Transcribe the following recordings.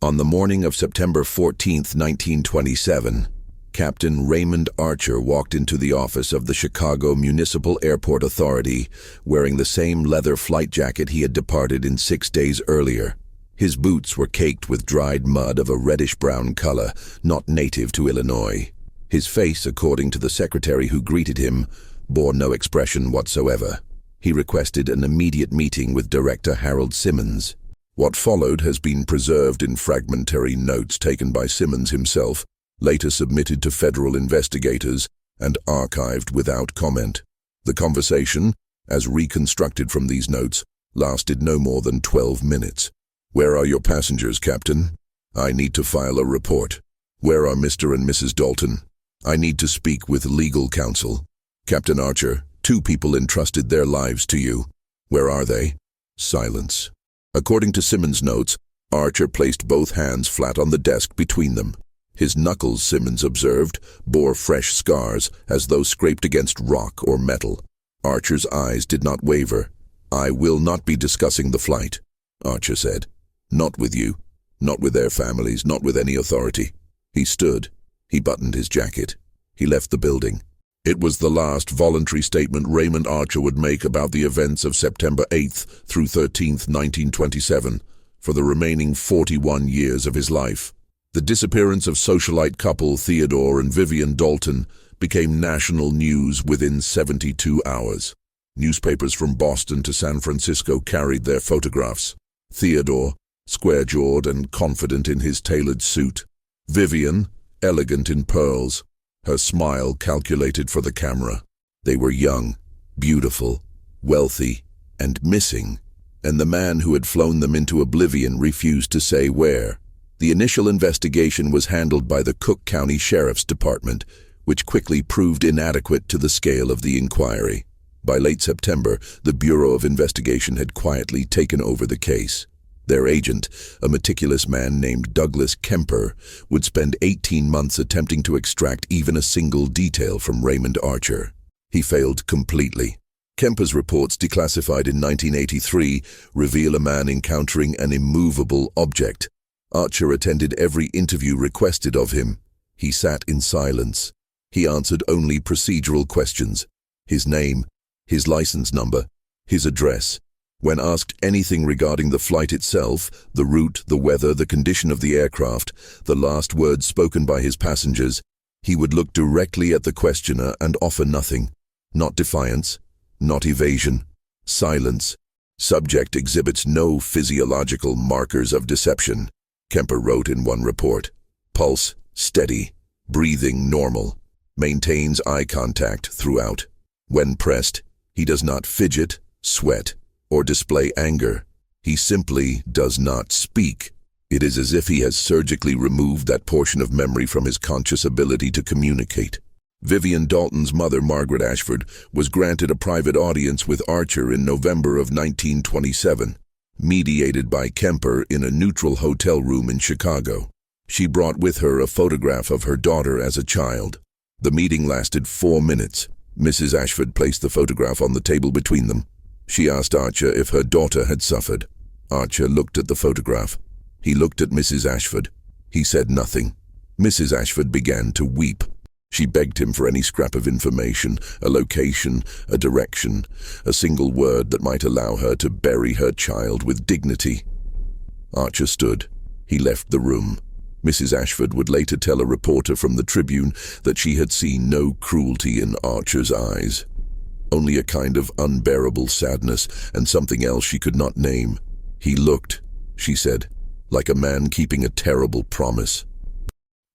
On the morning of September 14, 1927, Captain Raymond Archer walked into the office of the Chicago Municipal Airport Authority, wearing the same leather flight jacket he had departed in 6 days earlier. His boots were caked with dried mud of a reddish-brown color, not native to Illinois. His face, according to the secretary who greeted him, bore no expression whatsoever. He requested an immediate meeting with Director Harold Simmons. What followed has been preserved in fragmentary notes taken by Simmons himself, later submitted to federal investigators, and archived without comment. The conversation, as reconstructed from these notes, lasted no more than 12 minutes. "Where are your passengers, Captain? I need to file a report. Where are Mr. and Mrs. Dalton? I need to speak with legal counsel. Captain Archer, 2 people entrusted their lives to you. Where are they?" Silence. According to Simmons' notes, Archer placed both hands flat on the desk between them. His knuckles, Simmons observed, bore fresh scars, as though scraped against rock or metal. Archer's eyes did not waver. "I will not be discussing the flight," Archer said. "Not with you. Not with their families. Not with any authority." He stood. He buttoned his jacket. He left the building. It was the last voluntary statement Raymond Archer would make about the events of September 8th through 13th, 1927, for the remaining 41 years of his life. The disappearance of socialite couple Theodore and Vivian Dalton became national news within 72 hours. Newspapers from Boston to San Francisco carried their photographs. Theodore, square-jawed and confident in his tailored suit. Vivian, elegant in pearls, her smile calculated for the camera. They were young, beautiful, wealthy, and missing, and the man who had flown them into oblivion refused to say where. The initial investigation was handled by the Cook County Sheriff's Department, which quickly proved inadequate to the scale of the inquiry. By late September, the Bureau of Investigation had quietly taken over the case. Their agent, a meticulous man named Douglas Kemper, would spend 18 months attempting to extract even a single detail from Raymond Archer. He failed completely. Kemper's reports, declassified in 1983, reveal a man encountering an immovable object. Archer attended every interview requested of him. He sat in silence. He answered only procedural questions: his name, his license number, his address. When asked anything regarding the flight itself, the route, the weather, the condition of the aircraft, the last words spoken by his passengers, he would look directly at the questioner and offer nothing. Not defiance, not evasion, silence. Subject exhibits no physiological markers of deception, Kemper wrote in one report. Pulse steady, breathing normal, maintains eye contact throughout. When pressed, he does not fidget, sweat, or display anger. He simply does not speak. It is as if he has surgically removed that portion of memory from his conscious ability to communicate. Vivian Dalton's mother, Margaret Ashford, was granted a private audience with Archer in November of 1927, mediated by Kemper in a neutral hotel room in Chicago. She brought with her a photograph of her daughter as a child. The meeting lasted 4 minutes. Mrs. Ashford placed the photograph on the table between them. She asked Archer if her daughter had suffered. Archer looked at the photograph. He looked at Mrs. Ashford. He said nothing. Mrs. Ashford began to weep. She begged him for any scrap of information, a location, a direction, a single word that might allow her to bury her child with dignity. Archer stood. He left the room. Mrs. Ashford would later tell a reporter from the Tribune that she had seen no cruelty in Archer's eyes. Only a kind of unbearable sadness and something else she could not name. He looked, she said, like a man keeping a terrible promise.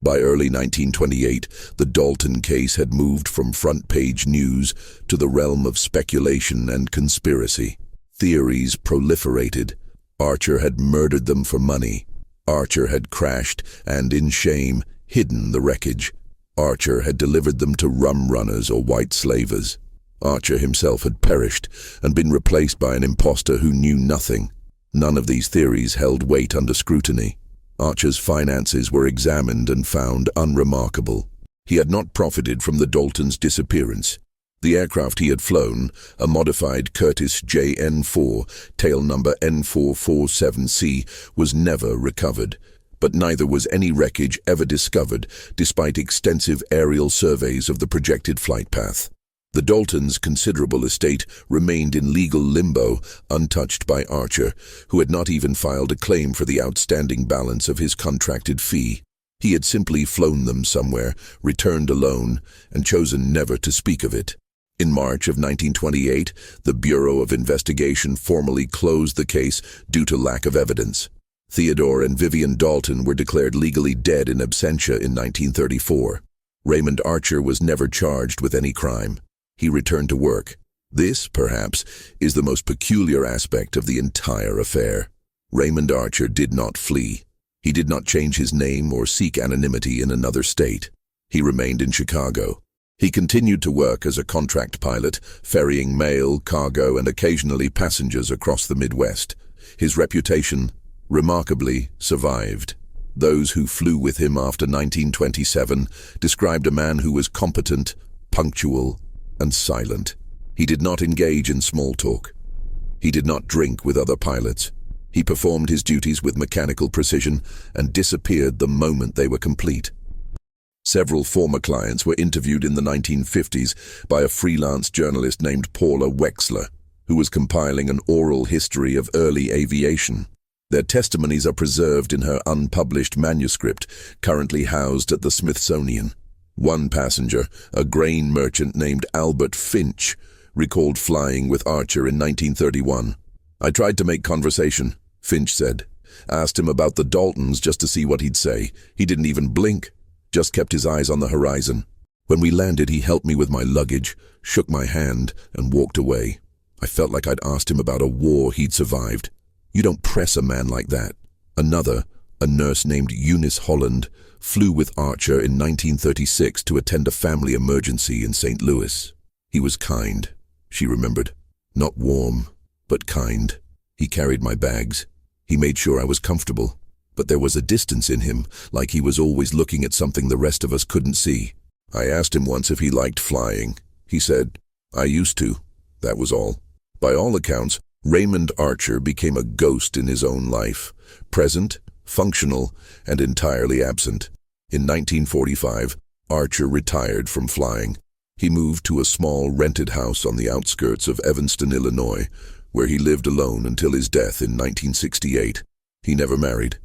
By early 1928, the Dalton case had moved from front-page news to the realm of speculation and conspiracy. Theories proliferated. Archer had murdered them for money. Archer had crashed and, in shame, hidden the wreckage. Archer had delivered them to rum runners or white slavers. Archer himself had perished and been replaced by an impostor who knew nothing. None of these theories held weight under scrutiny. Archer's finances were examined and found unremarkable. He had not profited from the Daltons' disappearance. The aircraft he had flown, a modified Curtiss JN-4, tail number N447C, was never recovered. but neither was any wreckage ever discovered, despite extensive aerial surveys of the projected flight path. The Daltons' considerable estate remained in legal limbo, untouched by Archer, who had not even filed a claim for the outstanding balance of his contracted fee. He had simply flown them somewhere, returned alone, and chosen never to speak of it. In March of 1928, the Bureau of Investigation formally closed the case due to lack of evidence. Theodore and Vivian Dalton were declared legally dead in absentia in 1934. Raymond Archer was never charged with any crime. He returned to work. This, perhaps, is the most peculiar aspect of the entire affair. Raymond Archer did not flee. He did not change his name or seek anonymity in another state. He remained in Chicago. He continued to work as a contract pilot, ferrying mail, cargo, and occasionally passengers across the Midwest. His reputation, remarkably, survived. Those who flew with him after 1927 described a man who was competent, punctual, and silent. He did not engage in small talk. He did not drink with other pilots. He performed his duties with mechanical precision and disappeared the moment they were complete. Several former clients were interviewed in the 1950s by a freelance journalist named Paula Wexler, who was compiling an oral history of early aviation. Their testimonies are preserved in her unpublished manuscript, currently housed at the Smithsonian. One passenger, a grain merchant named Albert Finch, recalled flying with Archer in 1931. "I tried to make conversation," Finch said. "Asked him about the Daltons just to see what he'd say. He didn't even blink, just kept his eyes on the horizon. When we landed, he helped me with my luggage, shook my hand, and walked away. I felt like I'd asked him about a war he'd survived. You don't press a man like that." Another, a nurse named Eunice Holland, flew with Archer in 1936 to attend a family emergency in St. Louis. "He was kind," she remembered. "Not warm, but kind. He carried my bags. He made sure I was comfortable. But there was a distance in him, like he was always looking at something the rest of us couldn't see. I asked him once if he liked flying. He said, 'I used to.' That was all." By all accounts, Raymond Archer became a ghost in his own life, present, functional, and entirely absent. In 1945, Archer retired from flying. He moved to a small rented house on the outskirts of Evanston, Illinois, where he lived alone until his death in 1968. He never married.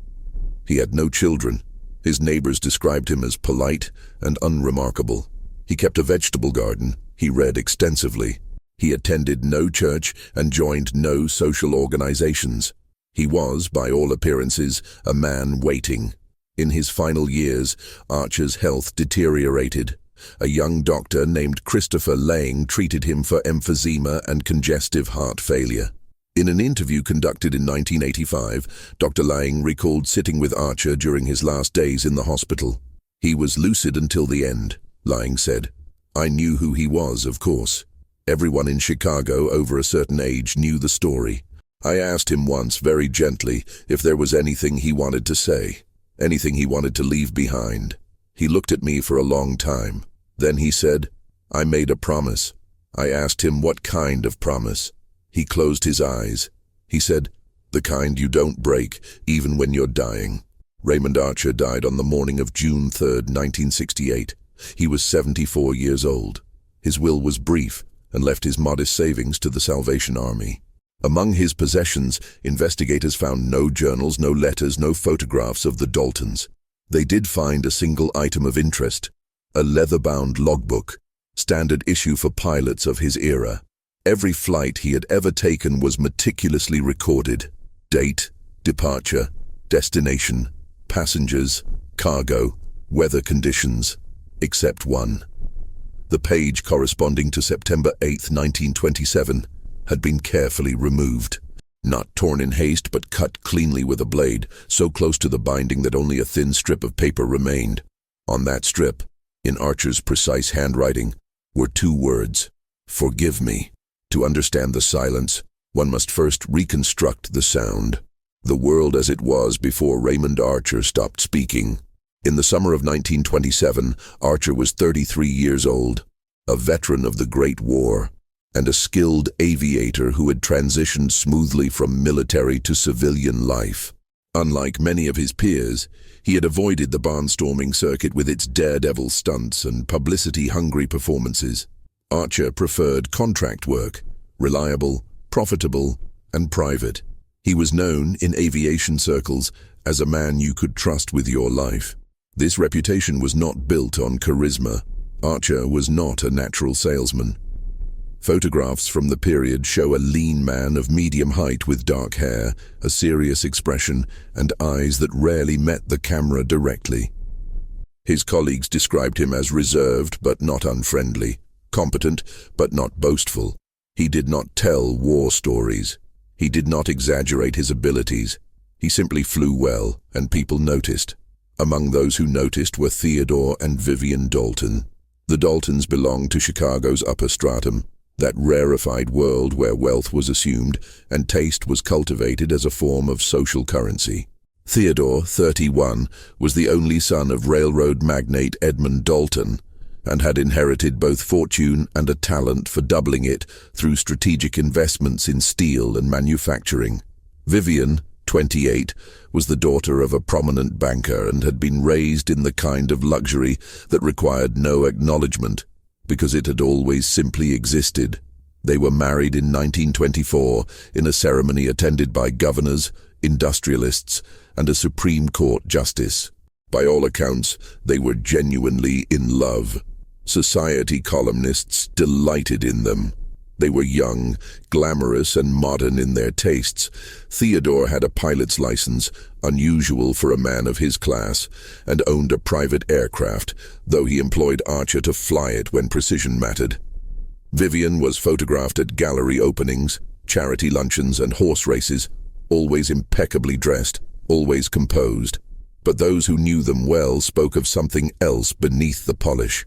He had no children. His neighbors described him as polite and unremarkable. He kept a vegetable garden. He read extensively. He attended no church and joined no social organizations. He was, by all appearances, a man waiting. In his final years, Archer's health deteriorated. A young doctor named Christopher Lang treated him for emphysema and congestive heart failure. In an interview conducted in 1985, Dr. Lang recalled sitting with Archer during his last days in the hospital. "He was lucid until the end," Lang said. "I knew who he was, of course. Everyone in Chicago over a certain age knew the story. I asked him once, very gently, if there was anything he wanted to say, anything he wanted to leave behind. He looked at me for a long time. Then he said, 'I made a promise.' I asked him what kind of promise. He closed his eyes. He said, 'The kind you don't break, even when you're dying.'" Raymond Archer died on the morning of June 3, 1968. He was 74 years old. His will was brief and left his modest savings to the Salvation Army. Among his possessions, investigators found no journals, no letters, no photographs of the Daltons. They did find a single item of interest, a leather-bound logbook, standard issue for pilots of his era. Every flight he had ever taken was meticulously recorded. Date, departure, destination, passengers, cargo, weather conditions, except one. The page corresponding to September 8, 1927, had been carefully removed. Not torn in haste, but cut cleanly with a blade, so close to the binding that only a thin strip of paper remained. On that strip, in Archer's precise handwriting, were two words: "Forgive me." To understand the silence, one must first reconstruct the sound. The world as it was before Raymond Archer stopped speaking. In the summer of 1927, Archer was 33 years old, a veteran of the Great War, and a skilled aviator who had transitioned smoothly from military to civilian life. Unlike many of his peers, he had avoided the barnstorming circuit with its daredevil stunts and publicity-hungry performances. Archer preferred contract work, reliable, profitable, and private. He was known in aviation circles as a man you could trust with your life. This reputation was not built on charisma. Archer was not a natural salesman. Photographs from the period show a lean man of medium height with dark hair, a serious expression, and eyes that rarely met the camera directly. His colleagues described him as reserved but not unfriendly, competent but not boastful. He did not tell war stories. He did not exaggerate his abilities. He simply flew well, and people noticed. Among those who noticed were Theodore and Vivian Dalton. The Daltons belonged to Chicago's upper stratum, that rarefied world where wealth was assumed and taste was cultivated as a form of social currency. Theodore, 31, was the only son of railroad magnate Edmund Dalton, and had inherited both fortune and a talent for doubling it through strategic investments in steel and manufacturing. Vivian, 28, was the daughter of a prominent banker and had been raised in the kind of luxury that required no acknowledgement, because it had always simply existed. They were married in 1924 in a ceremony attended by governors, industrialists, and a Supreme Court justice. By all accounts, they were genuinely in love. Society columnists delighted in them. They were young, glamorous, and modern in their tastes. Theodore had a pilot's license, unusual for a man of his class, and owned a private aircraft, though he employed Archer to fly it when precision mattered. Vivian was photographed at gallery openings, charity luncheons, and horse races, always impeccably dressed, always composed. But those who knew them well spoke of something else beneath the polish.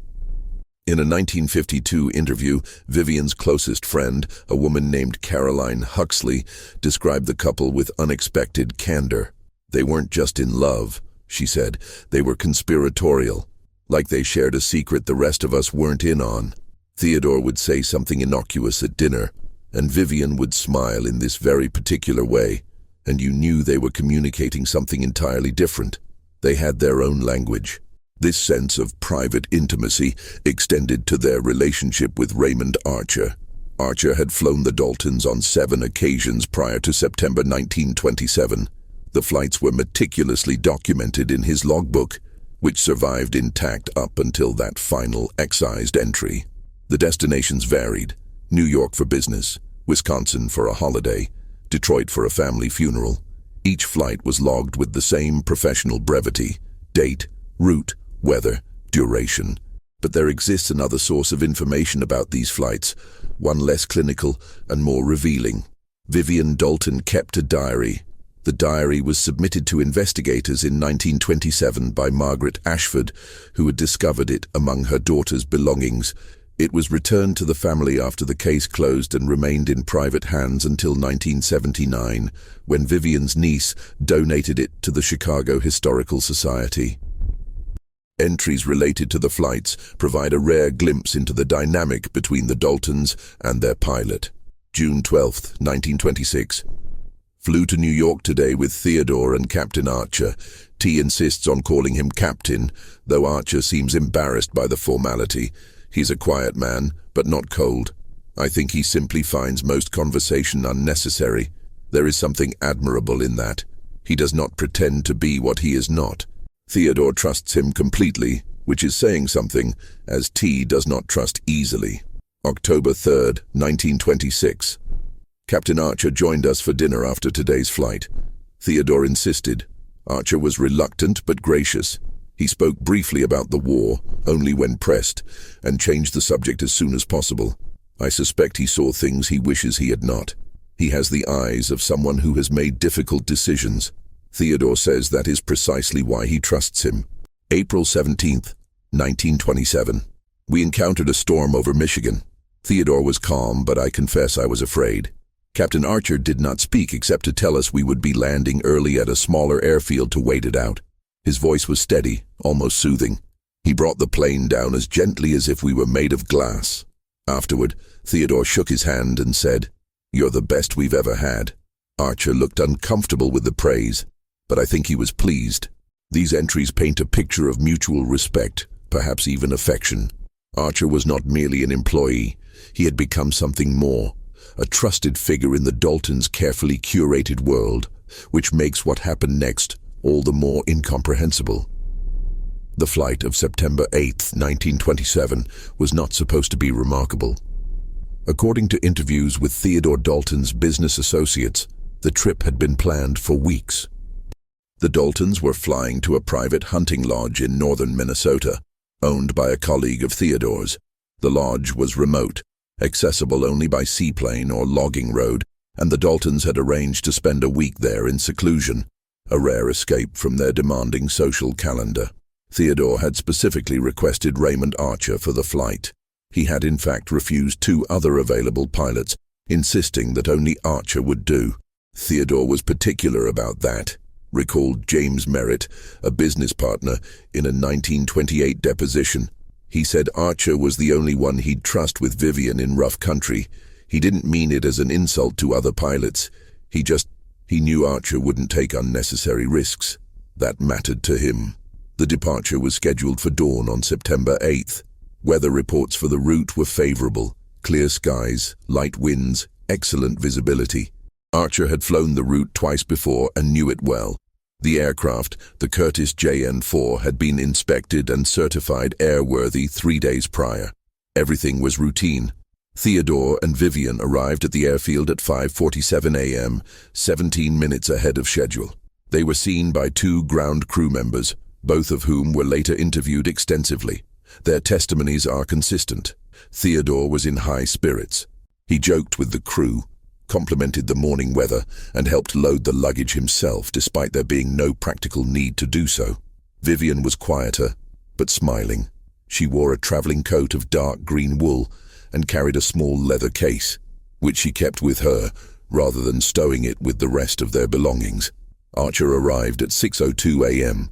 In a 1952 interview, Vivian's closest friend, a woman named Caroline Huxley, described the couple with unexpected candor. They weren't just in love, she said. They were conspiratorial, like they shared a secret the rest of us weren't in on. Theodore would say something innocuous at dinner, and Vivian would smile in this very particular way, and you knew they were communicating something entirely different. They had their own language. This sense of private intimacy extended to their relationship with Raymond Archer. Archer had flown the Daltons on 7 occasions prior to September 1927. The flights were meticulously documented in his logbook, which survived intact up until that final excised entry. The destinations varied: New York for business, Wisconsin for a holiday, Detroit for a family funeral. Each flight was logged with the same professional brevity: date, route, weather, duration. But there exists another source of information about these flights, one less clinical and more revealing. Vivian Dalton kept a diary. The diary was submitted to investigators in 1927 by Margaret Ashford, who had discovered it among her daughter's belongings. It was returned to the family after the case closed and remained in private hands until 1979, when Vivian's niece donated it to the Chicago Historical Society. Entries related to the flights provide a rare glimpse into the dynamic between the Daltons and their pilot. June 12, 1926. Flew to New York today with Theodore and Captain Archer. T insists on calling him Captain, though Archer seems embarrassed by the formality. He's a quiet man, but not cold. I think he simply finds most conversation unnecessary. There is something admirable in that. He does not pretend to be what he is not. Theodore trusts him completely, which is saying something, as T does not trust easily. October 3rd, 1926. Captain Archer joined us for dinner after today's flight. Theodore insisted. Archer was reluctant but gracious. He spoke briefly about the war, only when pressed, and changed the subject as soon as possible. I suspect he saw things he wishes he had not. He has the eyes of someone who has made difficult decisions. Theodore says that is precisely why he trusts him. April 17th, 1927. We encountered a storm over Michigan. Theodore was calm, but I confess I was afraid. Captain Archer did not speak except to tell us we would be landing early at a smaller airfield to wait it out. His voice was steady, almost soothing. He brought the plane down as gently as if we were made of glass. Afterward, Theodore shook his hand and said, "You're the best we've ever had." Archer looked uncomfortable with the praise. but I think he was pleased. These entries paint a picture of mutual respect, perhaps even affection. Archer was not merely an employee. He had become something more, a trusted figure in the Daltons' carefully curated world, which makes what happened next all the more incomprehensible. The flight of September 8, 1927, was not supposed to be remarkable. According to interviews with Theodore Dalton's business associates, the trip had been planned for weeks. The Daltons were flying to a private hunting lodge in northern Minnesota, owned by a colleague of Theodore's. The lodge was remote, accessible only by seaplane or logging road, and the Daltons had arranged to spend a week there in seclusion, a rare escape from their demanding social calendar. Theodore had specifically requested Raymond Archer for the flight. He had in fact refused 2 other available pilots, insisting that only Archer would do. Theodore was particular about that, recalled James Merritt, a business partner, in a 1928 deposition. He said Archer was the only one he'd trust with Vivian in rough country. He didn't mean it as an insult to other pilots. He knew Archer wouldn't take unnecessary risks. That mattered to him. The departure was scheduled for dawn on September 8th. Weather reports for the route were favorable. Clear skies, light winds, excellent visibility. Archer had flown the route twice before and knew it well. The aircraft, the Curtiss JN-4, had been inspected and certified airworthy 3 days prior. Everything was routine. Theodore and Vivian arrived at the airfield at 5:47 a.m., 17 minutes ahead of schedule. They were seen by 2 ground crew members, both of whom were later interviewed extensively. Their testimonies are consistent. Theodore was in high spirits. He joked with the crew, complimented the morning weather, and helped load the luggage himself despite there being no practical need to do so. Vivian was quieter, but smiling. She wore a traveling coat of dark green wool and carried a small leather case, which she kept with her rather than stowing it with the rest of their belongings. Archer arrived at 6:02 a.m.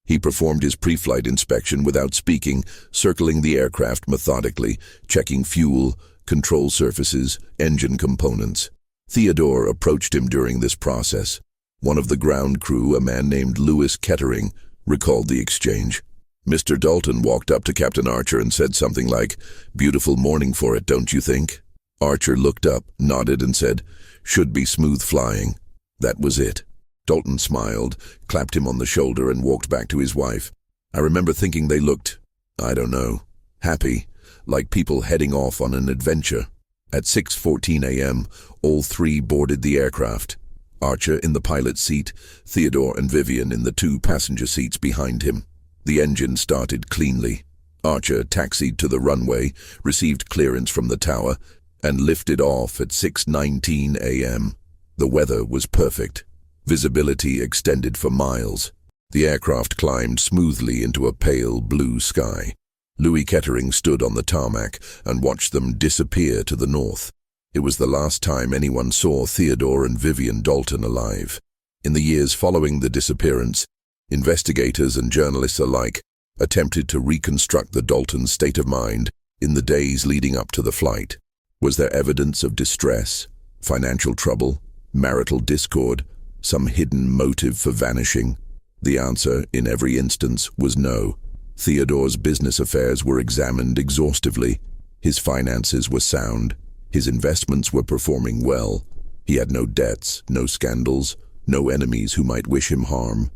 He performed his pre-flight inspection without speaking, circling the aircraft methodically, checking fuel, control surfaces, engine components. Theodore approached him during this process. One of the ground crew, a man named Lewis Kettering, recalled the exchange. Mr. Dalton walked up to Captain Archer and said something like, "Beautiful morning for it, don't you think?" Archer looked up, nodded, and said, "Should be smooth flying." That was it. Dalton smiled, clapped him on the shoulder, and walked back to his wife. I remember thinking they looked, I don't know, happy, like people heading off on an adventure. At 6:14 a.m., all 3 boarded the aircraft. Archer in the pilot's seat, Theodore and Vivian in the 2 passenger seats behind him. The engine started cleanly. Archer taxied to the runway, received clearance from the tower, and lifted off at 6:19 a.m. The weather was perfect. Visibility extended for miles. The aircraft climbed smoothly into a pale blue sky. Louis Kettering stood on the tarmac and watched them disappear to the north. It was the last time anyone saw Theodore and Vivian Dalton alive. In the years following the disappearance, investigators and journalists alike attempted to reconstruct the Daltons' state of mind in the days leading up to the flight. Was there evidence of distress, financial trouble, marital discord, some hidden motive for vanishing? The answer, in every instance, was no. Theodore's business affairs were examined exhaustively. His finances were sound. His investments were performing well. He had no debts, no scandals, no enemies who might wish him harm.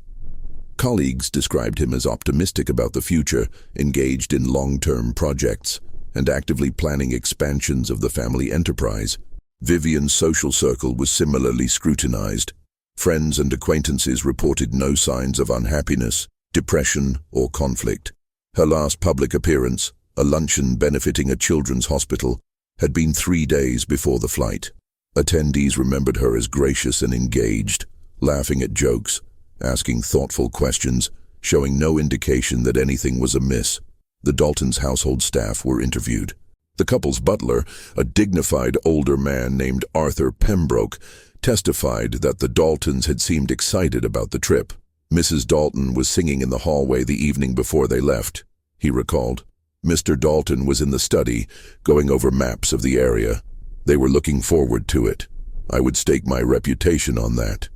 Colleagues described him as optimistic about the future, engaged in long-term projects, and actively planning expansions of the family enterprise. Vivian's social circle was similarly scrutinized. Friends and acquaintances reported no signs of unhappiness, depression, or conflict. Her last public appearance, a luncheon benefiting a children's hospital, had been 3 days before the flight. Attendees remembered her as gracious and engaged, laughing at jokes, asking thoughtful questions, showing no indication that anything was amiss. The Daltons' household staff were interviewed. The couple's butler, a dignified older man named Arthur Pembroke, testified that the Daltons had seemed excited about the trip. Mrs. Dalton was singing in the hallway the evening before they left, he recalled. Mr. Dalton was in the study, going over maps of the area. They were looking forward to it. I would stake my reputation on that.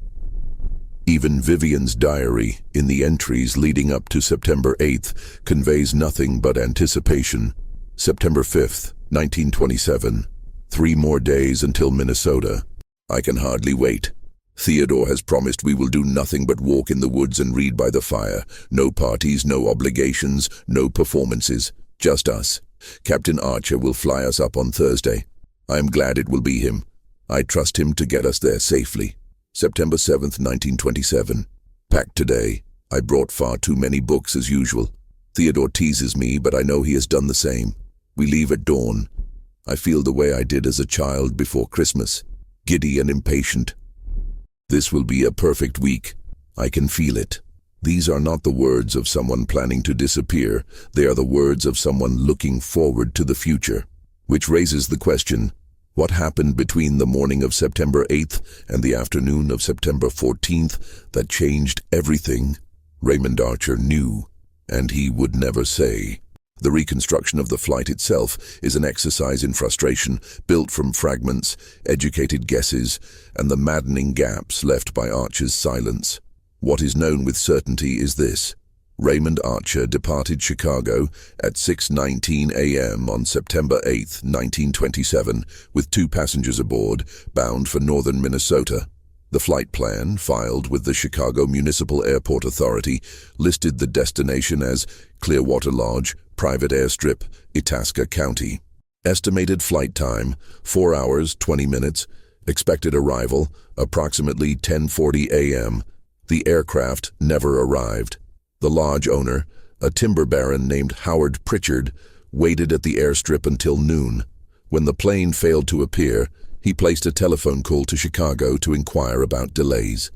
Even Vivian's diary, in the entries leading up to September 8th, conveys nothing but anticipation. September 5th, 1927. 3 more days until Minnesota. I can hardly wait. Theodore has promised we will do nothing but walk in the woods and read by the fire. No parties, no obligations, no performances. Just us. Captain Archer will fly us up on Thursday. I am glad it will be him. I trust him to get us there safely. September 7th, 1927. Packed today. I brought far too many books as usual. Theodore teases me, but I know he has done the same. We leave at dawn. I feel the way I did as a child before Christmas, giddy and impatient. This will be a perfect week. I can feel it. These are not the words of someone planning to disappear. They are the words of someone looking forward to the future. Which raises the question, what happened between the morning of September 8th and the afternoon of September 14th that changed everything? Raymond Archer knew, and he would never say. The reconstruction of the flight itself is an exercise in frustration, built from fragments, educated guesses, and the maddening gaps left by Archer's silence. What is known with certainty is this. Raymond Archer departed Chicago at 6:19 a.m. on September 8, 1927, with 2 passengers aboard, bound for northern Minnesota. The flight plan, filed with the Chicago Municipal Airport Authority, listed the destination as Clearwater Lodge, Private Airstrip, Itasca County. Estimated flight time, 4 hours, 20 minutes. Expected arrival, approximately 10:40 a.m. The aircraft never arrived. The lodge owner, a timber baron named Howard Pritchard, waited at the airstrip until noon. When the plane failed to appear, he placed a telephone call to Chicago to inquire about delays.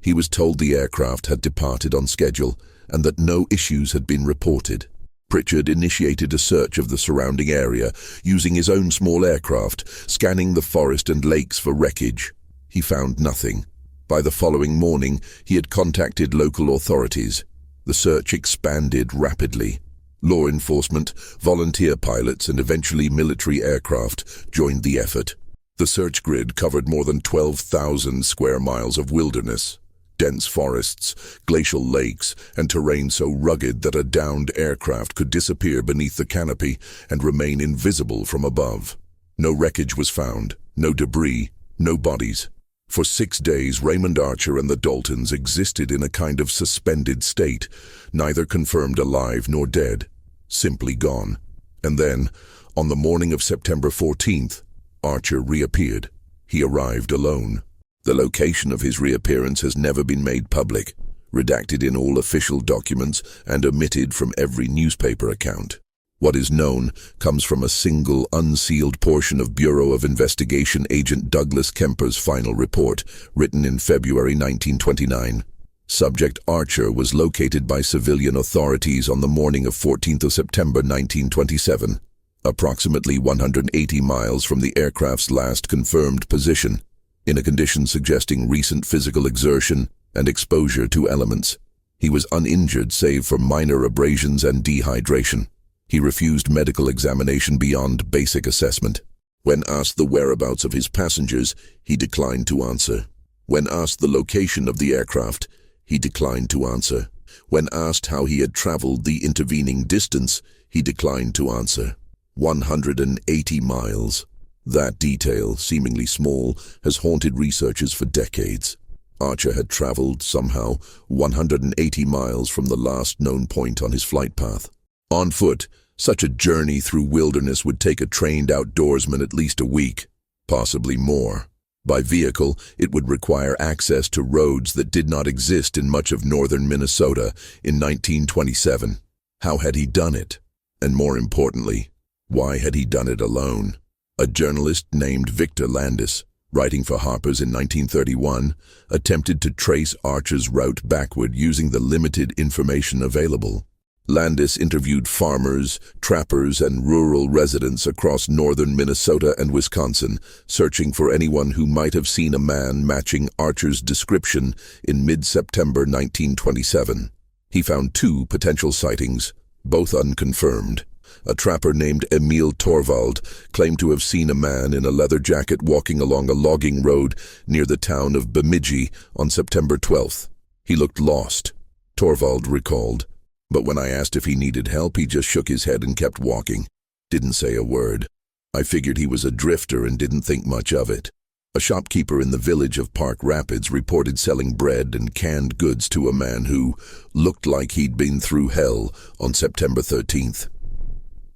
He was told the aircraft had departed on schedule and that no issues had been reported. Pritchard initiated a search of the surrounding area, using his own small aircraft, scanning the forest and lakes for wreckage. He found nothing. By the following morning, he had contacted local authorities. The search expanded rapidly. Law enforcement, volunteer pilots, and eventually military aircraft joined the effort. The search grid covered more than 12,000 square miles of wilderness, dense forests, glacial lakes, and terrain so rugged that a downed aircraft could disappear beneath the canopy and remain invisible from above. No wreckage was found, no debris, no bodies. For 6 days, Raymond Archer and the Daltons existed in a kind of suspended state, neither confirmed alive nor dead, simply gone. And then, on the morning of September 14th, Archer reappeared. He arrived alone. The location of his reappearance has never been made public, redacted in all official documents and omitted from every newspaper account. What is known comes from a single unsealed portion of Bureau of Investigation agent Douglas Kemper's final report, written in February 1929. Subject Archer was located by civilian authorities on the morning of 14th of September 1927, approximately 180 miles from the aircraft's last confirmed position, in a condition suggesting recent physical exertion and exposure to elements. He was uninjured save for minor abrasions and dehydration. He refused medical examination beyond basic assessment. When asked the whereabouts of his passengers, he declined to answer. When asked the location of the aircraft, he declined to answer. When asked how he had traveled the intervening distance, he declined to answer. 180 miles. That detail, seemingly small, has haunted researchers for decades. Archer had traveled, somehow, 180 miles from the last known point on his flight path. On foot, such a journey through wilderness would take a trained outdoorsman at least a week, possibly more. By vehicle, it would require access to roads that did not exist in much of northern Minnesota in 1927. How had he done it? And more importantly, why had he done it alone? A journalist named Victor Landis, writing for Harper's in 1931, attempted to trace Archer's route backward using the limited information available. Landis interviewed farmers, trappers, and rural residents across northern Minnesota and Wisconsin, searching for anyone who might have seen a man matching Archer's description in mid-September 1927. He found 2 potential sightings, both unconfirmed. A trapper named Emil Torvald claimed to have seen a man in a leather jacket walking along a logging road near the town of Bemidji on September 12th. He looked lost, Torvald recalled. But when I asked if he needed help, he just shook his head and kept walking. Didn't say a word. I figured he was a drifter and didn't think much of it. A shopkeeper in the village of Park Rapids reported selling bread and canned goods to a man who looked like he'd been through hell on September 13th.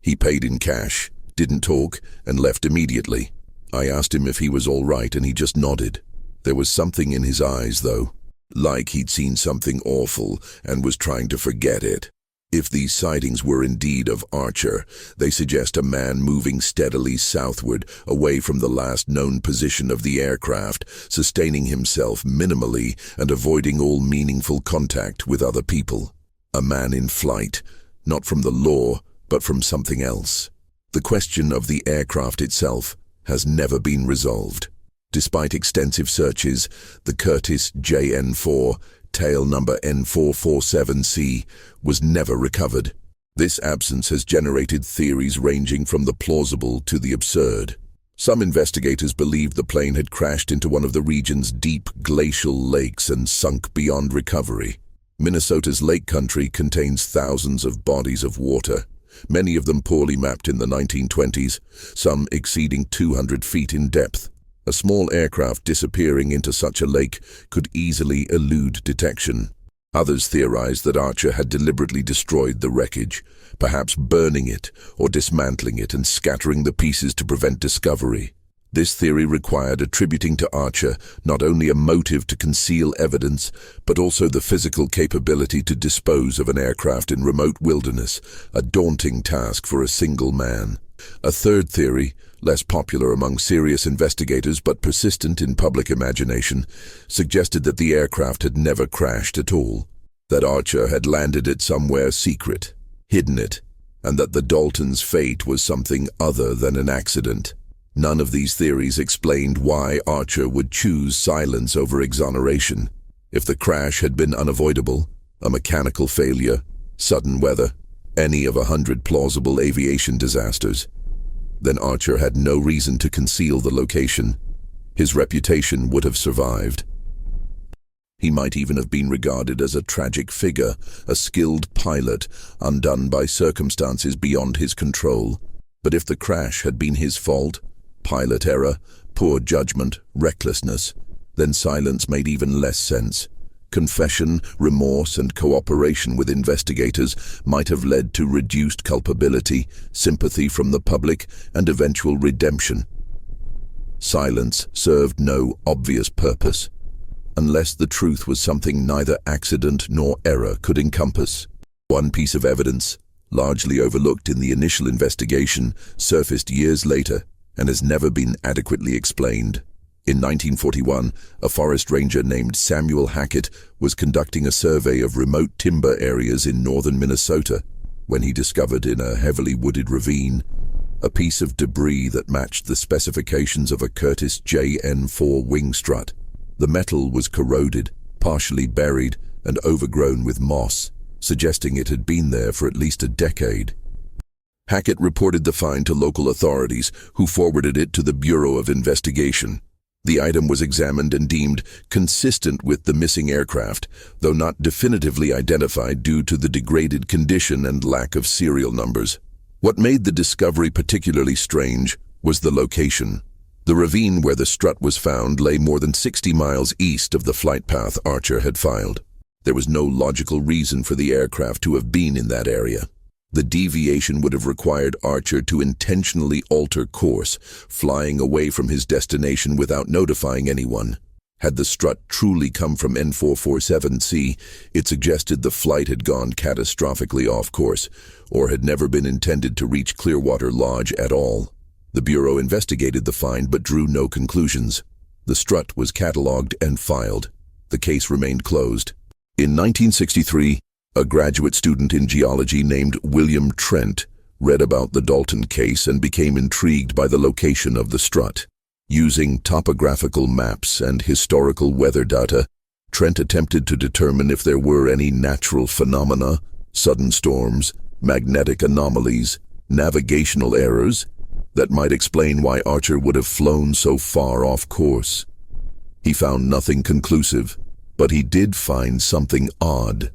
He paid in cash, didn't talk, and left immediately. I asked him if he was all right, and he just nodded. There was something in his eyes, though, like he'd seen something awful and was trying to forget it. If these sightings were indeed of Archer, they suggest a man moving steadily southward, away from the last known position of the aircraft, sustaining himself minimally and avoiding all meaningful contact with other people. A man in flight, not from the law, but from something else. The question of the aircraft itself has never been resolved. Despite extensive searches, the Curtiss JN-4, tail number N447C, was never recovered. This absence has generated theories ranging from the plausible to the absurd. Some investigators believe the plane had crashed into one of the region's deep glacial lakes and sunk beyond recovery. Minnesota's lake country contains thousands of bodies of water, many of them poorly mapped in the 1920s, some exceeding 200 feet in depth. A small aircraft disappearing into such a lake could easily elude detection. Others theorize that Archer had deliberately destroyed the wreckage, perhaps burning it or dismantling it and scattering the pieces to prevent discovery. This theory required attributing to Archer not only a motive to conceal evidence, but also the physical capability to dispose of an aircraft in remote wilderness, a daunting task for a single man. A third theory, less popular among serious investigators but persistent in public imagination, suggested that the aircraft had never crashed at all, that Archer had landed it somewhere secret, hidden it, and that the Daltons' fate was something other than an accident. None of these theories explained why Archer would choose silence over exoneration. If the crash had been unavoidable, a mechanical failure, sudden weather, any of 100 plausible aviation disasters, then Archer had no reason to conceal the location. His reputation would have survived. He might even have been regarded as a tragic figure, a skilled pilot, undone by circumstances beyond his control. But if the crash had been his fault, pilot error, poor judgment, recklessness, then silence made even less sense. Confession, remorse, and cooperation with investigators might have led to reduced culpability, sympathy from the public, and eventual redemption. Silence served no obvious purpose, unless the truth was something neither accident nor error could encompass. One piece of evidence, largely overlooked in the initial investigation, surfaced years later and has never been adequately explained. In 1941, a forest ranger named Samuel Hackett was conducting a survey of remote timber areas in northern Minnesota when he discovered in a heavily wooded ravine a piece of debris that matched the specifications of a Curtiss JN-4 wing strut. The metal was corroded, partially buried, and overgrown with moss, suggesting it had been there for at least a decade. Hackett reported the find to local authorities, who forwarded it to the Bureau of Investigation. The item was examined and deemed consistent with the missing aircraft, though not definitively identified due to the degraded condition and lack of serial numbers. What made the discovery particularly strange was the location. The ravine where the strut was found lay more than 60 miles east of the flight path Archer had filed. There was no logical reason for the aircraft to have been in that area. The deviation would have required Archer to intentionally alter course, flying away from his destination without notifying anyone. Had the strut truly come from N447C, it suggested the flight had gone catastrophically off course, or had never been intended to reach Clearwater Lodge at all. The Bureau investigated the find but drew no conclusions. The strut was catalogued and filed. The case remained closed. In 1963, a graduate student in geology named William Trent read about the Dalton case and became intrigued by the location of the strut. Using topographical maps and historical weather data, Trent attempted to determine if there were any natural phenomena, sudden storms, magnetic anomalies, Navigational errors? That might explain why Archer would have flown so far off course. He found nothing conclusive, but he did find something odd.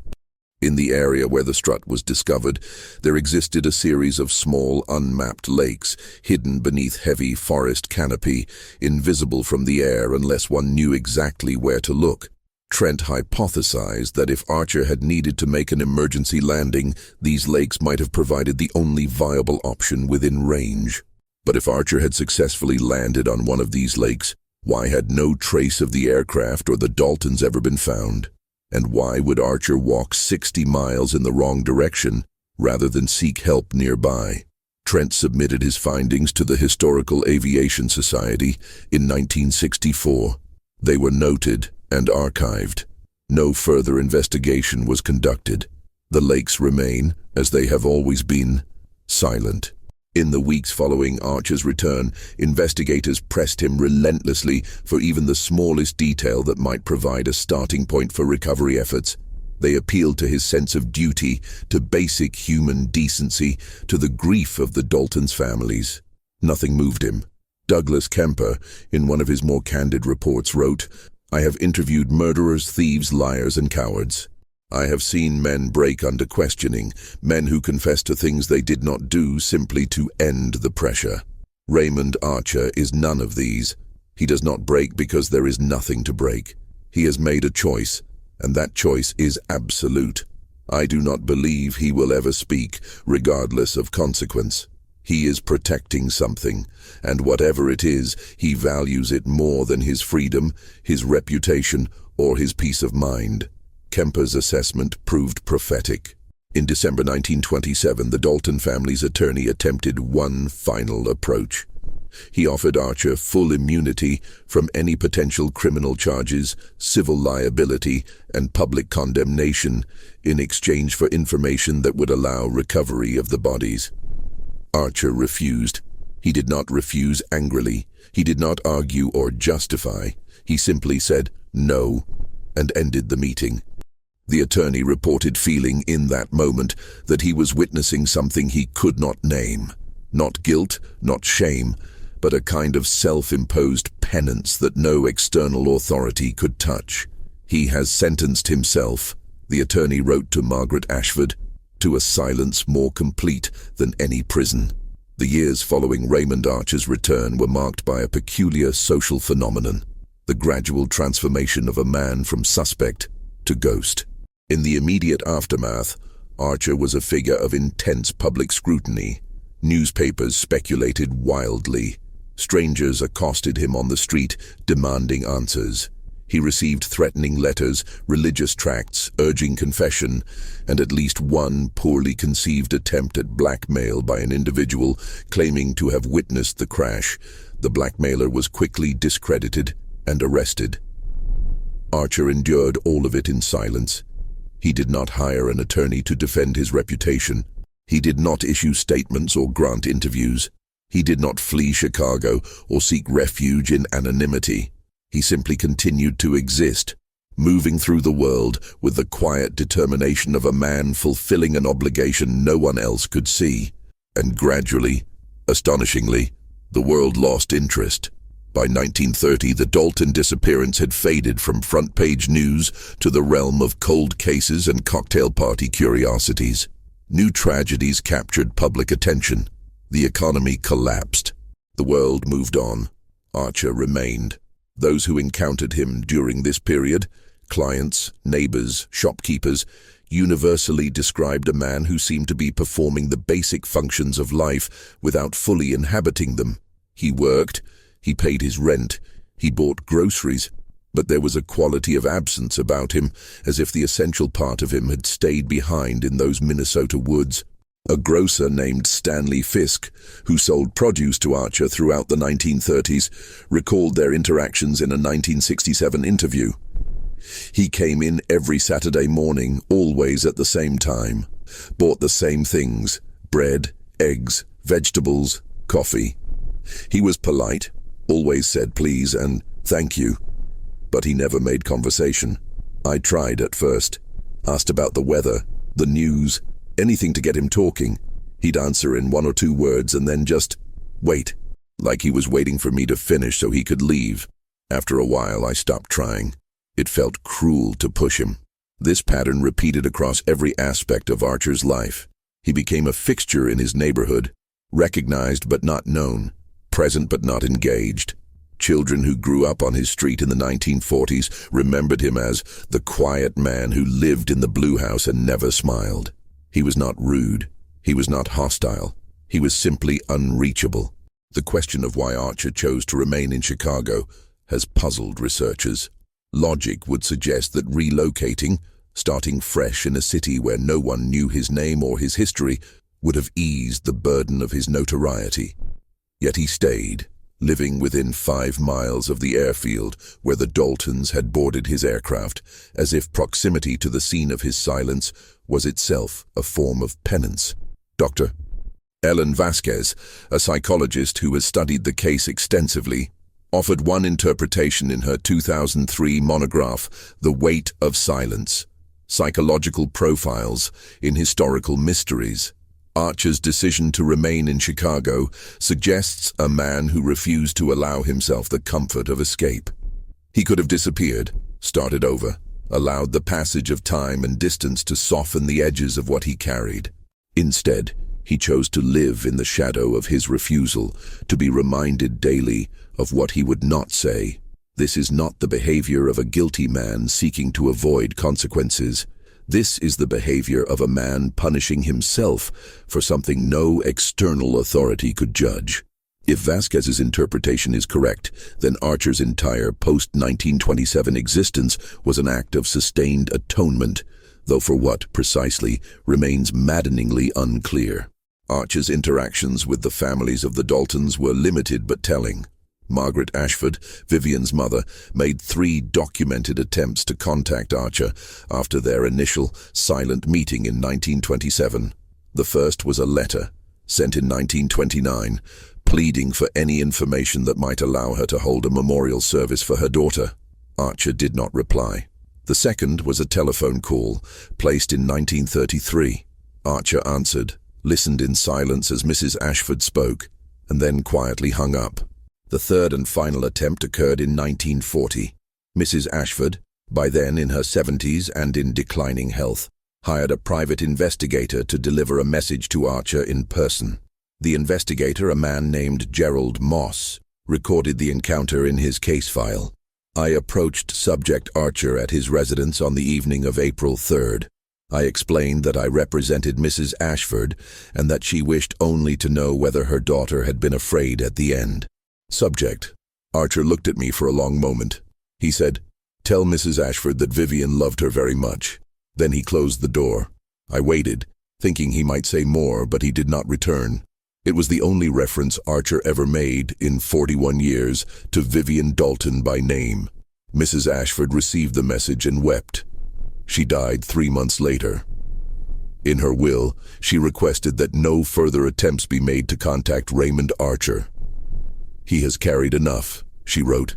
In the area where the strut was discovered, there existed a series of small, unmapped lakes, hidden beneath heavy forest canopy, invisible from the air unless one knew exactly where to look. Trent hypothesized that if Archer had needed to make an emergency landing, these lakes might have provided the only viable option within range. But if Archer had successfully landed on one of these lakes, why had no trace of the aircraft or the Daltons ever been found? And why would Archer walk 60 miles in the wrong direction rather than seek help nearby? Trent submitted his findings to the Historical Aviation Society in 1964. They were noted and archived. No further investigation was conducted. The lakes remain, as they have always been, silent. In the weeks following Archer's return, investigators pressed him relentlessly for even the smallest detail that might provide a starting point for recovery efforts. They appealed to his sense of duty, to basic human decency, to the grief of the Daltons' families. Nothing moved him. Douglas Kemper, in one of his more candid reports, wrote, "I have interviewed murderers, thieves, liars, and cowards. I have seen men break under questioning, men who confess to things they did not do simply to end the pressure. Raymond Archer is none of these. He does not break because there is nothing to break. He has made a choice, and that choice is absolute. I do not believe he will ever speak, regardless of consequence. He is protecting something, and whatever it is, he values it more than his freedom, his reputation, or his peace of mind." Kemper's assessment proved prophetic. In December 1927, the Dalton family's attorney attempted one final approach. He offered Archer full immunity from any potential criminal charges, civil liability, and public condemnation in exchange for information that would allow recovery of the bodies. Archer refused. He did not refuse angrily. He did not argue or justify. He simply said no and ended the meeting. The attorney reported feeling in that moment that he was witnessing something he could not name. Not guilt, not shame, but a kind of self-imposed penance that no external authority could touch. "He has sentenced himself," the attorney wrote to Margaret Ashford, "to a silence more complete than any prison." The years following Raymond Archer's return were marked by a peculiar social phenomenon, the gradual transformation of a man from suspect to ghost. In the immediate aftermath, Archer was a figure of intense public scrutiny. Newspapers speculated wildly. Strangers accosted him on the street, demanding answers. He received threatening letters, religious tracts urging confession, and at least one poorly conceived attempt at blackmail by an individual claiming to have witnessed the crash. The blackmailer was quickly discredited and arrested. Archer endured all of it in silence. He did not hire an attorney to defend his reputation. He did not issue statements or grant interviews. He did not flee Chicago or seek refuge in anonymity. He simply continued to exist, moving through the world with the quiet determination of a man fulfilling an obligation no one else could see. And gradually, astonishingly, the world lost interest. By 1930, the Dalton disappearance had faded from front-page news to the realm of cold cases and cocktail party curiosities. New tragedies captured public attention. The economy collapsed. The world moved on. Archer remained. Those who encountered him during this period, clients, neighbors, shopkeepers, universally described a man who seemed to be performing the basic functions of life without fully inhabiting them. He worked, he paid his rent, he bought groceries, but there was a quality of absence about him, as if the essential part of him had stayed behind in those Minnesota woods. A grocer named Stanley Fisk, who sold produce to Archer throughout the 1930s, recalled their interactions in a 1967 interview. "He came in every Saturday morning, always at the same time, bought the same things, bread, eggs, vegetables, coffee. He was polite, always said please and thank you, but he never made conversation. I tried at first, asked about the weather, the news, anything to get him talking. He'd answer in one or two words and then just wait, like he was waiting for me to finish so he could leave. After a while, I stopped trying. It felt cruel to push him. This pattern repeated across every aspect of Archer's life. He became a fixture in his neighborhood, recognized but not known, present but not engaged. Children who grew up on his street in the 1940s remembered him as the quiet man who lived in the blue house and never smiled. He was not rude. He was not hostile. He was simply unreachable. The question of why Archer chose to remain in Chicago has puzzled researchers. Logic would suggest that relocating, starting fresh in a city where no one knew his name or his history, would have eased the burden of his notoriety. Yet he stayed, living within 5 miles of the airfield where the Daltons had boarded his aircraft, as if proximity to the scene of his silence was itself a form of penance. Dr. Ellen Vasquez, a psychologist who has studied the case extensively, offered one interpretation in her 2003 monograph, The Weight of Silence: Psychological Profiles in Historical Mysteries. Archer's decision to remain in Chicago suggests a man who refused to allow himself the comfort of escape. He could have disappeared, started over, allowed the passage of time and distance to soften the edges of what he carried. Instead, he chose to live in the shadow of his refusal, to be reminded daily of what he would not say. This is not the behavior of a guilty man seeking to avoid consequences. This is the behavior of a man punishing himself for something no external authority could judge. If Vasquez's interpretation is correct, then Archer's entire post-1927 existence was an act of sustained atonement, though for what precisely remains maddeningly unclear. Archer's interactions with the families of the Daltons were limited but telling. Margaret Ashford, Vivian's mother, made 3 documented attempts to contact Archer after their initial silent meeting in 1927. The first was a letter, sent in 1929, pleading for any information that might allow her to hold a memorial service for her daughter. Archer did not reply. The second was a telephone call, placed in 1933. Archer answered, listened in silence as Mrs. Ashford spoke, and then quietly hung up. The third and final attempt occurred in 1940. Mrs. Ashford, by then in her 70s and in declining health, hired a private investigator to deliver a message to Archer in person. The investigator, a man named Gerald Moss, recorded the encounter in his case file. I approached subject Archer at his residence on the evening of April 3rd. I explained that I represented Mrs. Ashford and that she wished only to know whether her daughter had been afraid at the end. Subject. Archer looked at me for a long moment. He said, "Tell Mrs. Ashford that Vivian loved her very much." Then he closed the door. I waited, thinking he might say more, but he did not return. It was the only reference Archer ever made in 41 years to Vivian Dalton by name. Mrs. Ashford received the message and wept. She died 3 months later. In her will, she requested that no further attempts be made to contact Raymond Archer. "He has carried enough," she wrote.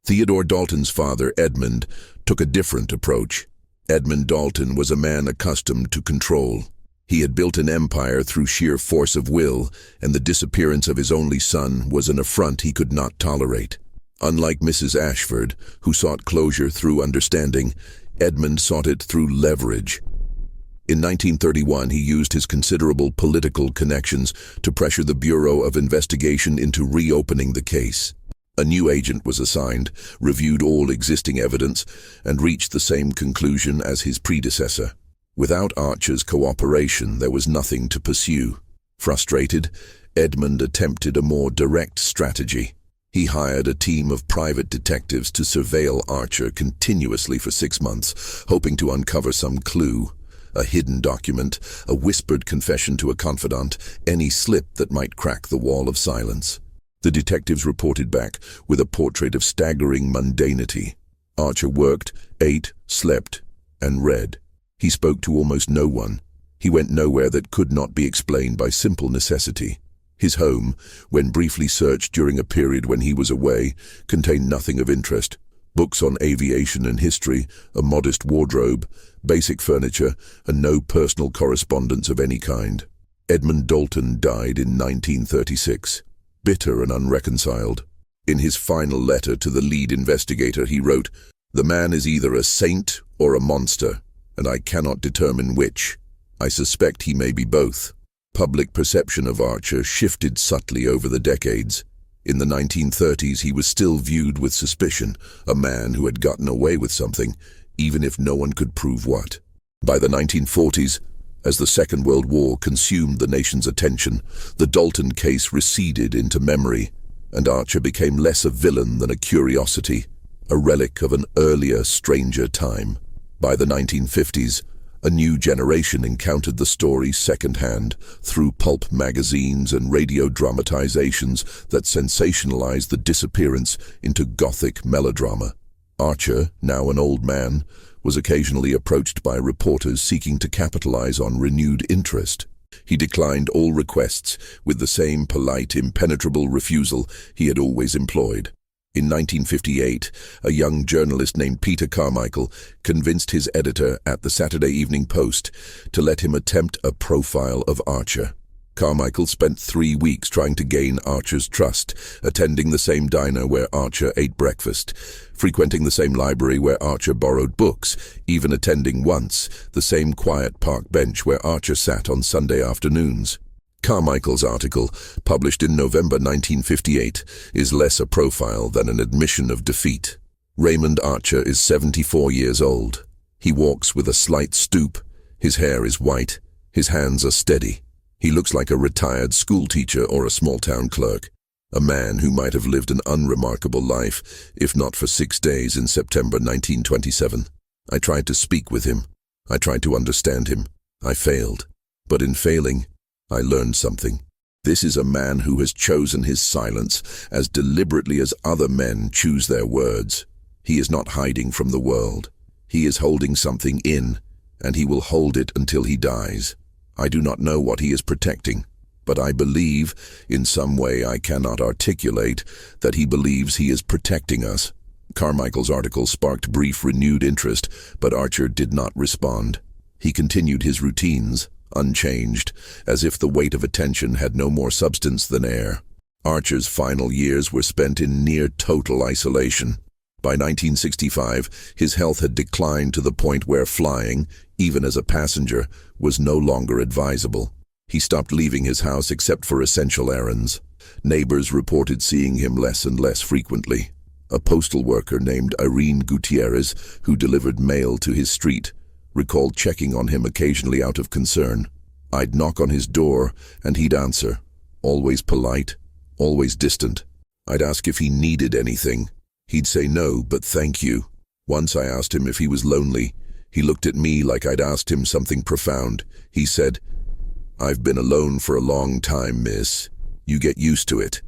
Theodore Dalton's father, Edmund, took a different approach. Edmund Dalton was a man accustomed to control. He had built an empire through sheer force of will, and the disappearance of his only son was an affront he could not tolerate. Unlike Mrs. Ashford, who sought closure through understanding, Edmund sought it through leverage. In 1931, he used his considerable political connections to pressure the Bureau of Investigation into reopening the case. A new agent was assigned, reviewed all existing evidence, and reached the same conclusion as his predecessor. Without Archer's cooperation, there was nothing to pursue. Frustrated, Edmund attempted a more direct strategy. He hired a team of private detectives to surveil Archer continuously for 6 months, hoping to uncover some clue. A hidden document, a whispered confession to a confidant, any slip that might crack the wall of silence. The detectives reported back with a portrait of staggering mundanity. Archer worked, ate, slept, and read. He spoke to almost no one. He went nowhere that could not be explained by simple necessity. His home, when briefly searched during a period when he was away, contained nothing of interest. Books on aviation and history, a modest wardrobe, basic furniture, and no personal correspondence of any kind. Edmund Dalton died in 1936, bitter and unreconciled. In his final letter to the lead investigator, he wrote, "The man is either a saint or a monster, and I cannot determine which. I suspect he may be both." Public perception of Archer shifted subtly over the decades. In the 1930s, he was still viewed with suspicion, a man who had gotten away with something, even if no one could prove what. By the 1940s, as the Second World War consumed the nation's attention, the Dalton case receded into memory, and Archer became less a villain than a curiosity, a relic of an earlier, stranger time. By the 1950s, a new generation encountered the story secondhand through pulp magazines and radio dramatizations that sensationalized the disappearance into gothic melodrama. Archer, now an old man, was occasionally approached by reporters seeking to capitalize on renewed interest. He declined all requests with the same polite, impenetrable refusal he had always employed. In 1958, a young journalist named Peter Carmichael convinced his editor at the Saturday Evening Post to let him attempt a profile of Archer. Carmichael spent 3 weeks trying to gain Archer's trust, attending the same diner where Archer ate breakfast, frequenting the same library where Archer borrowed books, even attending once the same quiet park bench where Archer sat on Sunday afternoons. Carmichael's article, published in November 1958, is less a profile than an admission of defeat. Raymond Archer is 74 years old. He walks with a slight stoop, his hair is white, his hands are steady. He looks like a retired schoolteacher or a small-town clerk, a man who might have lived an unremarkable life, if not for 6 days in September 1927. I tried to speak with him. I tried to understand him. I failed. But in failing, I learned something. This is a man who has chosen his silence as deliberately as other men choose their words. He is not hiding from the world. He is holding something in, and he will hold it until he dies. I do not know what he is protecting, but I believe, in some way I cannot articulate, that he believes he is protecting us. Carmichael's article sparked brief, renewed interest, but Archer did not respond. He continued his routines, unchanged, as if the weight of attention had no more substance than air. Archer's final years were spent in near total isolation. By 1965, his health had declined to the point where flying, even as a passenger, was no longer advisable. He stopped leaving his house except for essential errands. Neighbors reported seeing him less and less frequently. A postal worker named Irene Gutierrez, who delivered mail to his street, recalled checking on him occasionally out of concern. I'd knock on his door, and he'd answer, always polite, always distant. I'd ask if he needed anything. He'd say no, but thank you. Once I asked him if he was lonely. He looked at me like I'd asked him something profound. He said, "I've been alone for a long time, miss. You get used to it."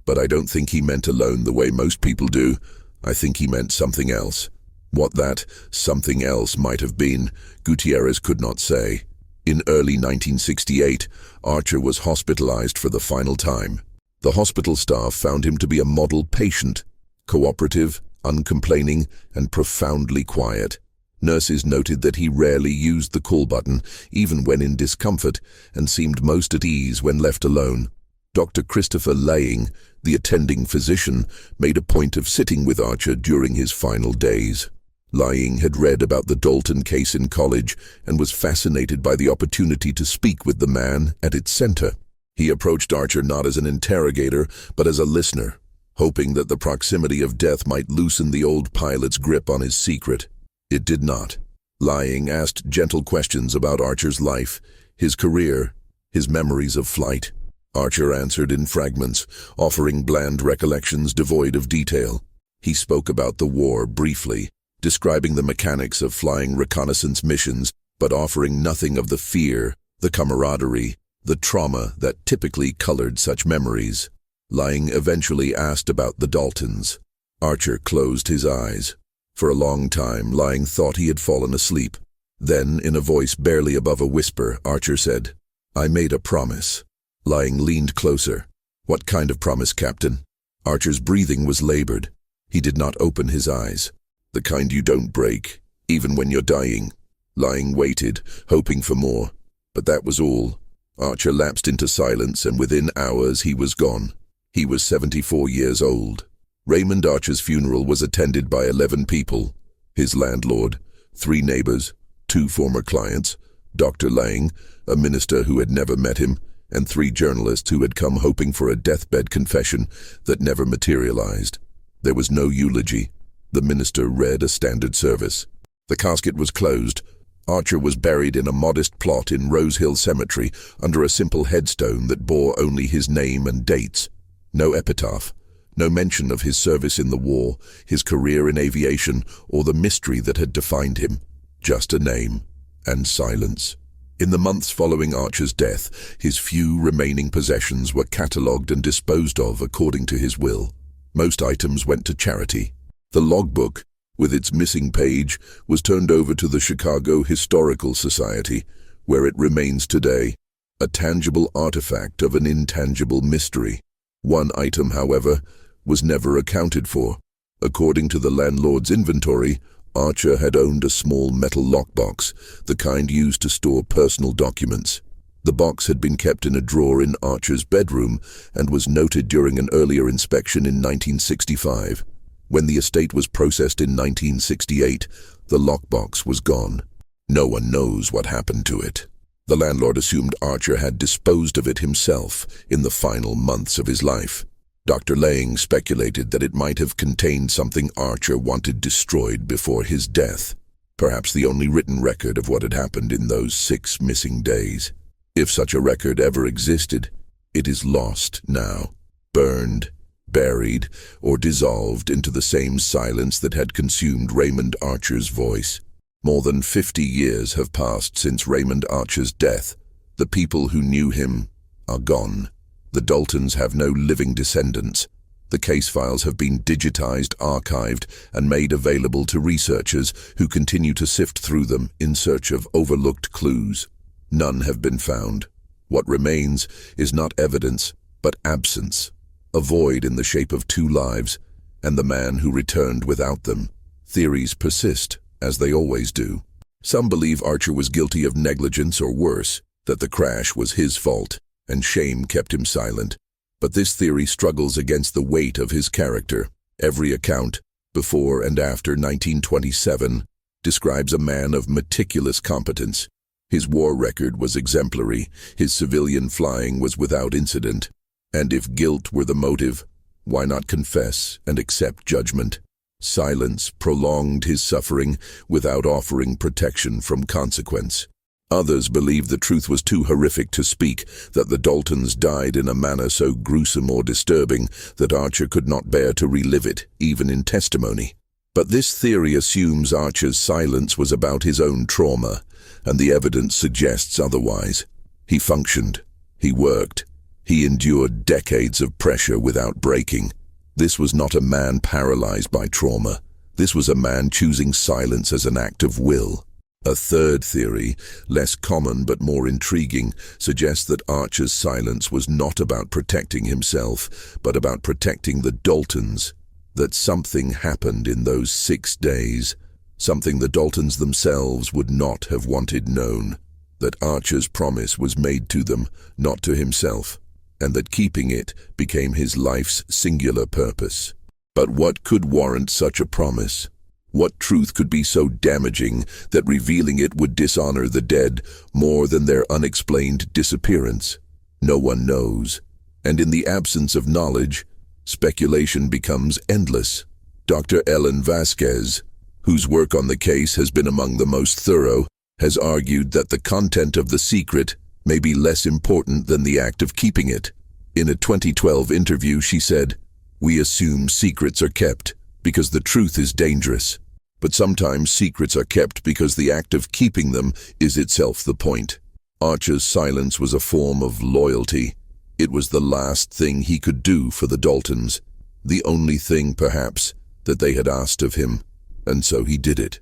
But I don't think he meant alone the way most people do. I think he meant something else. What that something else might have been, Gutierrez could not say. In early 1968, Archer was hospitalized for the final time. The hospital staff found him to be a model patient, cooperative, uncomplaining, and profoundly quiet. Nurses noted that he rarely used the call button, even when in discomfort, and seemed most at ease when left alone. Dr. Christopher Laying, the attending physician, made a point of sitting with Archer during his final days. Laying had read about the Dalton case in college and was fascinated by the opportunity to speak with the man at its center. He approached Archer not as an interrogator, but as a listener, hoping that the proximity of death might loosen the old pilot's grip on his secret. It did not. Laying asked gentle questions about Archer's life, his career, his memories of flight. Archer answered in fragments, offering bland recollections devoid of detail. He spoke about the war briefly, describing the mechanics of flying reconnaissance missions, but offering nothing of the fear, the camaraderie, the trauma that typically colored such memories. Laying eventually asked about the Daltons. Archer closed his eyes. For a long time, Laying thought he had fallen asleep. Then, in a voice barely above a whisper, Archer said, "I made a promise." Laying leaned closer. "What kind of promise, Captain?" Archer's breathing was labored. He did not open his eyes. "The kind you don't break, even when you're dying." Laying waited, hoping for more. But that was all. Archer lapsed into silence, and within hours he was gone. He was 74 years old. Raymond Archer's funeral was attended by 11 people: his landlord, 3 neighbors, 2 former clients, Dr. Lang, a minister who had never met him, and 3 journalists who had come hoping for a deathbed confession that never materialized. There was no eulogy. The minister read a standard service. The casket was closed. Archer was buried in a modest plot in Rose Hill Cemetery under a simple headstone that bore only his name and dates. No epitaph, no mention of his service in the war, his career in aviation, or the mystery that had defined him. Just a name and silence. In the months following Archer's death, his few remaining possessions were catalogued and disposed of according to his will. Most items went to charity. The logbook, with its missing page, was turned over to the Chicago Historical Society, where it remains today, a tangible artifact of an intangible mystery. One item, however, was never accounted for. According to the landlord's inventory, Archer had owned a small metal lockbox, the kind used to store personal documents. The box had been kept in a drawer in Archer's bedroom and was noted during an earlier inspection in 1965. When the estate was processed in 1968, the lockbox was gone. No one knows what happened to it. The landlord assumed Archer had disposed of it himself in the final months of his life. Dr. Lang speculated that it might have contained something Archer wanted destroyed before his death, perhaps the only written record of what had happened in those 6 missing days. If such a record ever existed, it is lost now, burned, buried, or dissolved into the same silence that had consumed Raymond Archer's voice. More than 50 years have passed since Raymond Archer's death. The people who knew him are gone. The Daltons have no living descendants. The case files have been digitized, archived, and made available to researchers who continue to sift through them in search of overlooked clues. None have been found. What remains is not evidence, but absence. A void in the shape of 2 lives, and the man who returned without them. Theories persist, as they always do. Some believe Archer was guilty of negligence or worse, that the crash was his fault, and shame kept him silent. But this theory struggles against the weight of his character. Every account, before and after 1927, describes a man of meticulous competence. His war record was exemplary, his civilian flying was without incident. And if guilt were the motive, why not confess and accept judgment? Silence prolonged his suffering without offering protection from consequence. Others believed the truth was too horrific to speak, that the Daltons died in a manner so gruesome or disturbing that Archer could not bear to relive it, even in testimony. But this theory assumes Archer's silence was about his own trauma, and the evidence suggests otherwise. He functioned. He worked. He endured decades of pressure without breaking. This was not a man paralyzed by trauma. This was a man choosing silence as an act of will. A third theory, less common but more intriguing, suggests that Archer's silence was not about protecting himself, but about protecting the Daltons. That something happened in those 6 days, something the Daltons themselves would not have wanted known. That Archer's promise was made to them, not to himself, and that keeping it became his life's singular purpose. But what could warrant such a promise? What truth could be so damaging that revealing it would dishonor the dead more than their unexplained disappearance? No one knows, and in the absence of knowledge, speculation becomes endless. Dr. Ellen Vasquez, whose work on the case has been among the most thorough, has argued that the content of the secret may be less important than the act of keeping it. In a 2012 interview, she said, "We assume secrets are kept because the truth is dangerous. But sometimes secrets are kept because the act of keeping them is itself the point." Archer's silence was a form of loyalty. It was the last thing he could do for the Daltons, the only thing, perhaps, that they had asked of him, and so he did it.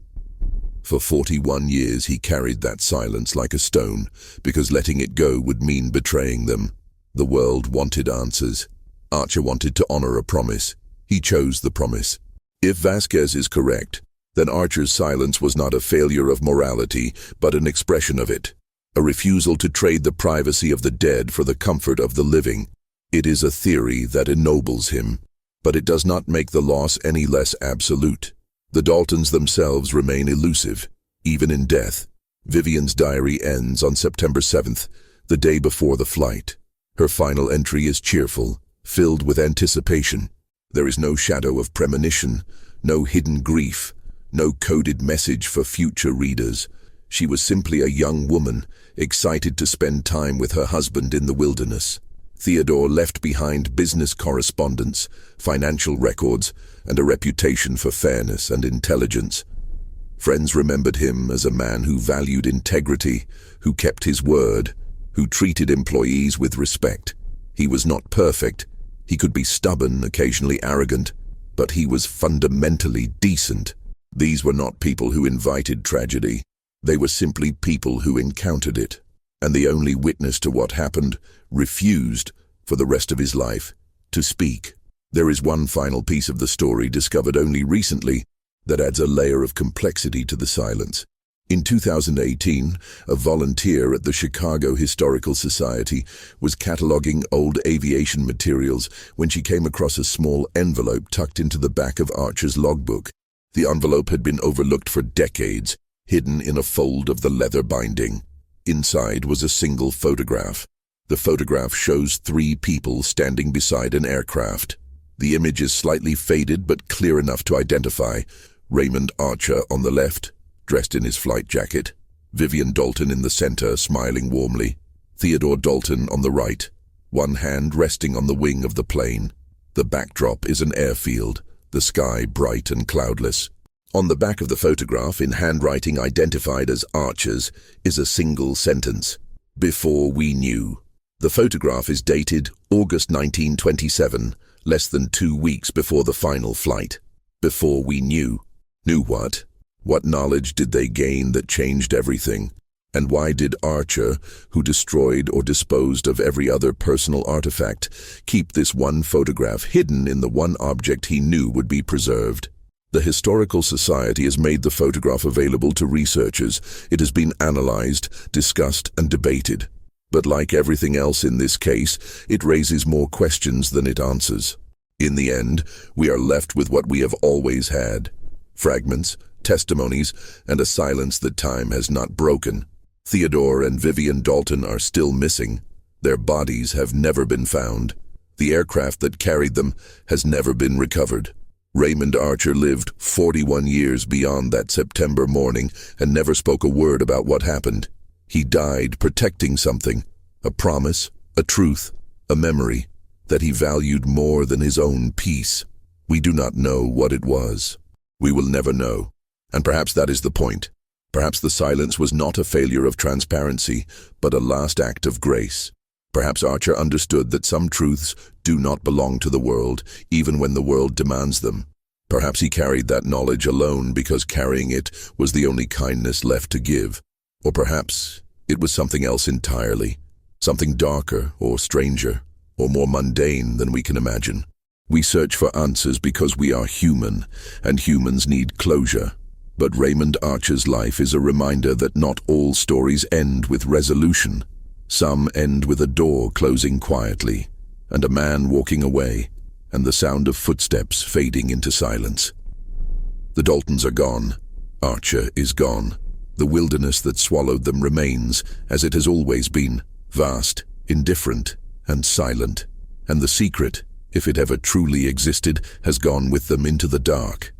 For 41 years he carried that silence like a stone, because letting it go would mean betraying them. The world wanted answers. Archer wanted to honor a promise. He chose the promise. If Vasquez is correct, then Archer's silence was not a failure of morality, but an expression of it. a refusal to trade the privacy of the dead for the comfort of the living. It is a theory that ennobles him, but it does not make the loss any less absolute. The Daltons themselves remain elusive, even in death. Vivian's diary ends on September 7th, the day before the flight. Her final entry is cheerful, filled with anticipation. There is no shadow of premonition, no hidden grief, no coded message for future readers. She was simply a young woman, excited to spend time with her husband in the wilderness. Theodore left behind business correspondence, financial records, and a reputation for fairness and intelligence. Friends remembered him as a man who valued integrity, who kept his word, who treated employees with respect. He was not perfect. He could be stubborn, occasionally arrogant, but he was fundamentally decent. These were not people who invited tragedy. They were simply people who encountered it. And the only witness to what happened refused, for the rest of his life, to speak. There is one final piece of the story discovered only recently that adds a layer of complexity to the silence. In 2018, a volunteer at the Chicago Historical Society was cataloging old aviation materials when she came across a small envelope tucked into the back of Archer's logbook. The envelope had been overlooked for decades, hidden in a fold of the leather binding. Inside was a single photograph. The photograph shows 3 people standing beside an aircraft. The image is slightly faded but clear enough to identify Raymond Archer on the left, dressed in his flight jacket, Vivian Dalton in the center, smiling warmly, Theodore Dalton on the right, one hand resting on the wing of the plane. The backdrop is an airfield, the sky bright and cloudless. On the back of the photograph, in handwriting identified as Archer's, is a single sentence: "Before we knew." The photograph is dated August 1927, less than 2 weeks before the final flight. Before we knew. Knew what? What knowledge did they gain that changed everything? And why did Archer, who destroyed or disposed of every other personal artifact, keep this one photograph hidden in the one object he knew would be preserved? The Historical Society has made the photograph available to researchers. It has been analyzed, discussed, and debated. But like everything else in this case, it raises more questions than it answers. In the end, we are left with what we have always had: fragments, testimonies, and a silence that time has not broken. Theodore and Vivian Dalton are still missing. Their bodies have never been found. The aircraft that carried them has never been recovered. Raymond Archer lived 41 years beyond that September morning and never spoke a word about what happened. He died protecting something, a promise, a truth, a memory, that he valued more than his own peace. We do not know what it was. We will never know. And perhaps that is the point. Perhaps the silence was not a failure of transparency, but a last act of grace. Perhaps Archer understood that some truths do not belong to the world, even when the world demands them. Perhaps he carried that knowledge alone because carrying it was the only kindness left to give. Or perhaps it was something else entirely, something darker or stranger, or more mundane than we can imagine. We search for answers because we are human, and humans need closure. But Raymond Archer's life is a reminder that not all stories end with resolution. Some end with a door closing quietly, and a man walking away, and the sound of footsteps fading into silence. The Daltons are gone. Archer is gone. The wilderness that swallowed them remains, as it has always been, vast, indifferent, and silent. And the secret, if it ever truly existed, has gone with them into the dark.